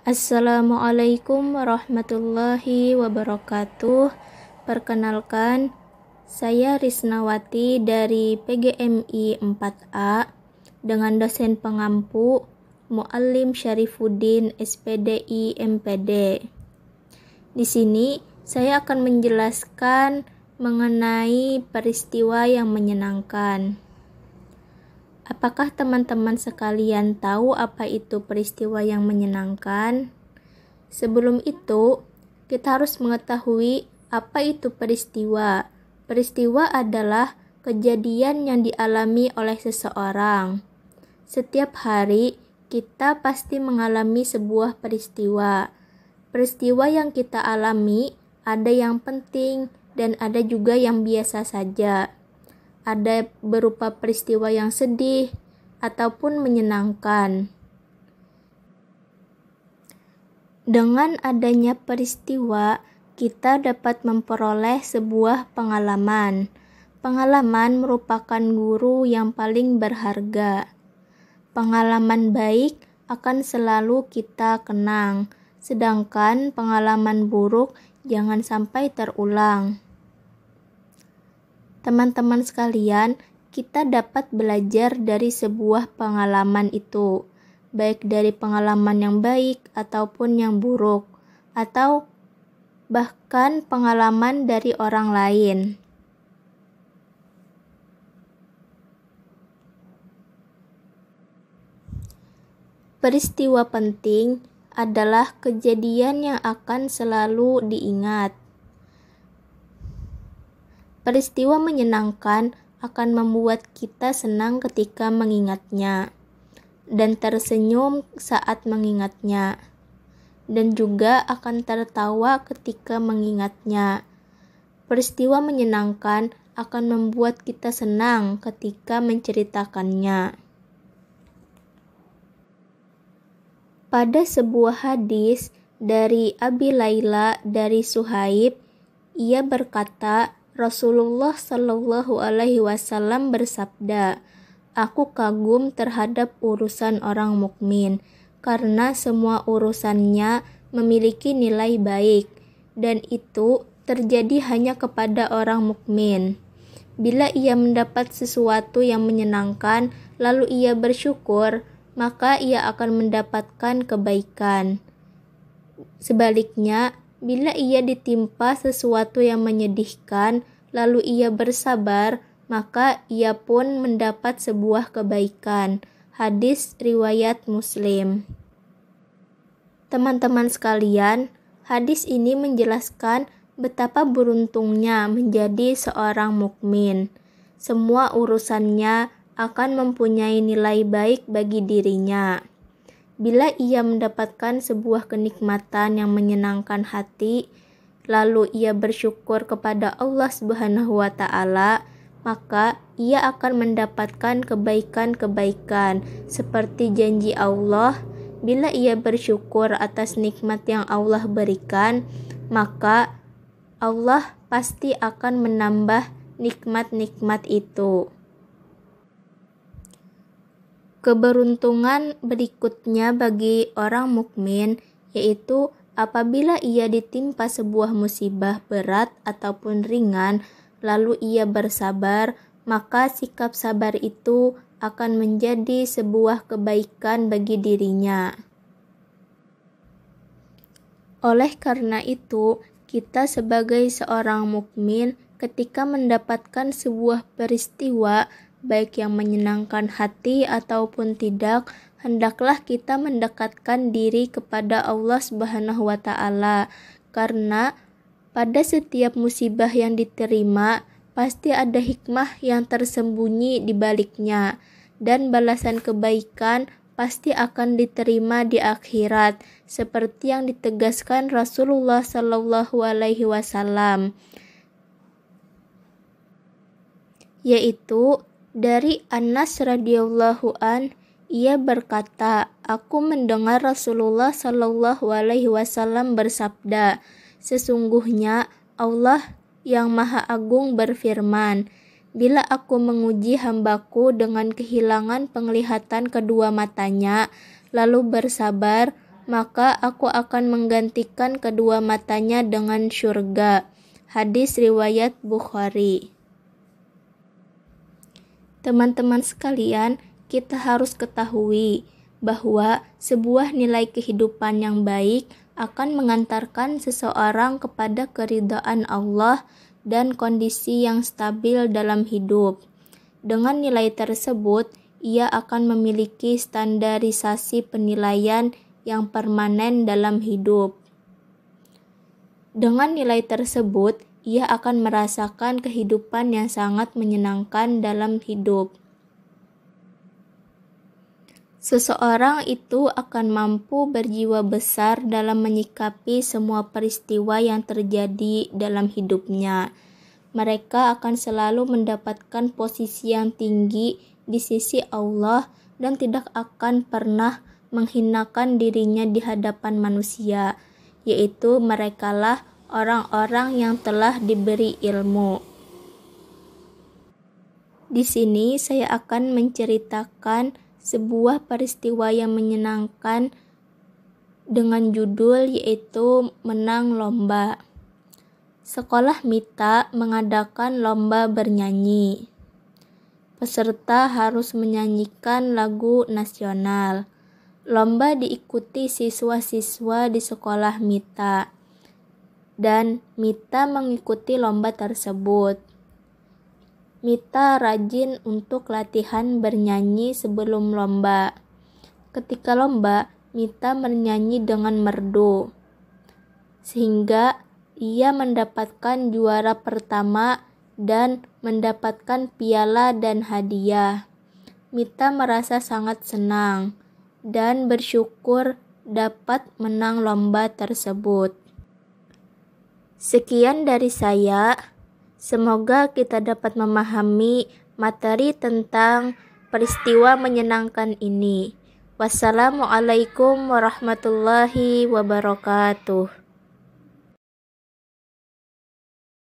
Assalamualaikum warahmatullahi wabarakatuh. Perkenalkan, saya Risnawati dari PGMI 4A dengan dosen pengampu Muallim Syarifuddin SPDI MPD. Di sini saya akan menjelaskan mengenai peristiwa yang menyenangkan. Apakah teman-teman sekalian tahu apa itu peristiwa yang menyenangkan? Sebelum itu, kita harus mengetahui apa itu peristiwa. Peristiwa adalah kejadian yang dialami oleh seseorang. Setiap hari, kita pasti mengalami sebuah peristiwa. Peristiwa yang kita alami ada yang penting dan ada juga yang biasa saja. Ada berupa peristiwa yang sedih ataupun menyenangkan. Dengan adanya peristiwa, kita dapat memperoleh sebuah pengalaman. Pengalaman merupakan guru yang paling berharga. Pengalaman baik akan selalu kita kenang, sedangkan pengalaman buruk jangan sampai terulang. Teman-teman sekalian, kita dapat belajar dari sebuah pengalaman itu, baik dari pengalaman yang baik ataupun yang buruk, atau bahkan pengalaman dari orang lain. Peristiwa penting adalah kejadian yang akan selalu diingat. Peristiwa menyenangkan akan membuat kita senang ketika mengingatnya dan tersenyum saat mengingatnya, dan juga akan tertawa ketika mengingatnya. Peristiwa menyenangkan akan membuat kita senang ketika menceritakannya. Pada sebuah hadis dari Abi Laila dari Suhaib, ia berkata, Rasulullah Shallallahu Alaihi Wasallam bersabda, "Aku kagum terhadap urusan orang mukmin karena semua urusannya memiliki nilai baik, dan itu terjadi hanya kepada orang mukmin. Bila ia mendapat sesuatu yang menyenangkan, lalu ia bersyukur, maka ia akan mendapatkan kebaikan. Sebaliknya, bila ia ditimpa sesuatu yang menyedihkan, lalu ia bersabar, maka ia pun mendapat sebuah kebaikan." Hadis riwayat Muslim. Teman-teman sekalian, hadis ini menjelaskan betapa beruntungnya menjadi seorang mukmin. Semua urusannya akan mempunyai nilai baik bagi dirinya. Bila ia mendapatkan sebuah kenikmatan yang menyenangkan hati, lalu ia bersyukur kepada Allah Subhanahu wa Ta'ala, maka ia akan mendapatkan kebaikan-kebaikan seperti janji Allah. Bila ia bersyukur atas nikmat yang Allah berikan, maka Allah pasti akan menambah nikmat-nikmat itu. Keberuntungan berikutnya bagi orang mukmin yaitu apabila ia ditimpa sebuah musibah berat ataupun ringan, lalu ia bersabar, maka sikap sabar itu akan menjadi sebuah kebaikan bagi dirinya. Oleh karena itu, kita sebagai seorang mukmin ketika mendapatkan sebuah peristiwa baik yang menyenangkan hati ataupun tidak, hendaklah kita mendekatkan diri kepada Allah Subhanahu wa Ta'ala, karena pada setiap musibah yang diterima pasti ada hikmah yang tersembunyi di baliknya, dan balasan kebaikan pasti akan diterima di akhirat, seperti yang ditegaskan Rasulullah Shallallahu Alaihi Wasallam, yaitu dari Anas radhiyallahu an, ia berkata, "Aku mendengar Rasulullah Shallallahu Alaihi Wasallam bersabda, sesungguhnya Allah yang Maha Agung berfirman, bila aku menguji hambaku dengan kehilangan penglihatan kedua matanya, lalu bersabar, maka aku akan menggantikan kedua matanya dengan syurga. Hadis riwayat Bukhari. Teman-teman sekalian, kita harus ketahui bahwa sebuah nilai kehidupan yang baik akan mengantarkan seseorang kepada keridhaan Allah dan kondisi yang stabil dalam hidup. Dengan nilai tersebut, ia akan memiliki standarisasi penilaian yang permanen dalam hidup. Dengan nilai tersebut, ia akan merasakan kehidupan yang sangat menyenangkan dalam hidup. Seseorang itu akan mampu berjiwa besar dalam menyikapi semua peristiwa yang terjadi dalam hidupnya. Mereka akan selalu mendapatkan posisi yang tinggi di sisi Allah dan tidak akan pernah menghinakan dirinya di hadapan manusia, yaitu merekalah orang-orang yang telah diberi ilmu. Di sini saya akan menceritakan sebuah peristiwa yang menyenangkan dengan judul yaitu menang lomba. Sekolah Mita mengadakan lomba bernyanyi. Peserta harus menyanyikan lagu nasional. Lomba diikuti siswa-siswa di sekolah Mita, dan Mita mengikuti lomba tersebut. Mita rajin untuk latihan bernyanyi sebelum lomba. Ketika lomba, Mita bernyanyi dengan merdu, sehingga ia mendapatkan juara pertama dan mendapatkan piala dan hadiah. Mita merasa sangat senang dan bersyukur dapat menang lomba tersebut. Sekian dari saya. Semoga kita dapat memahami materi tentang peristiwa menyenangkan ini. Wassalamualaikum warahmatullahi wabarakatuh.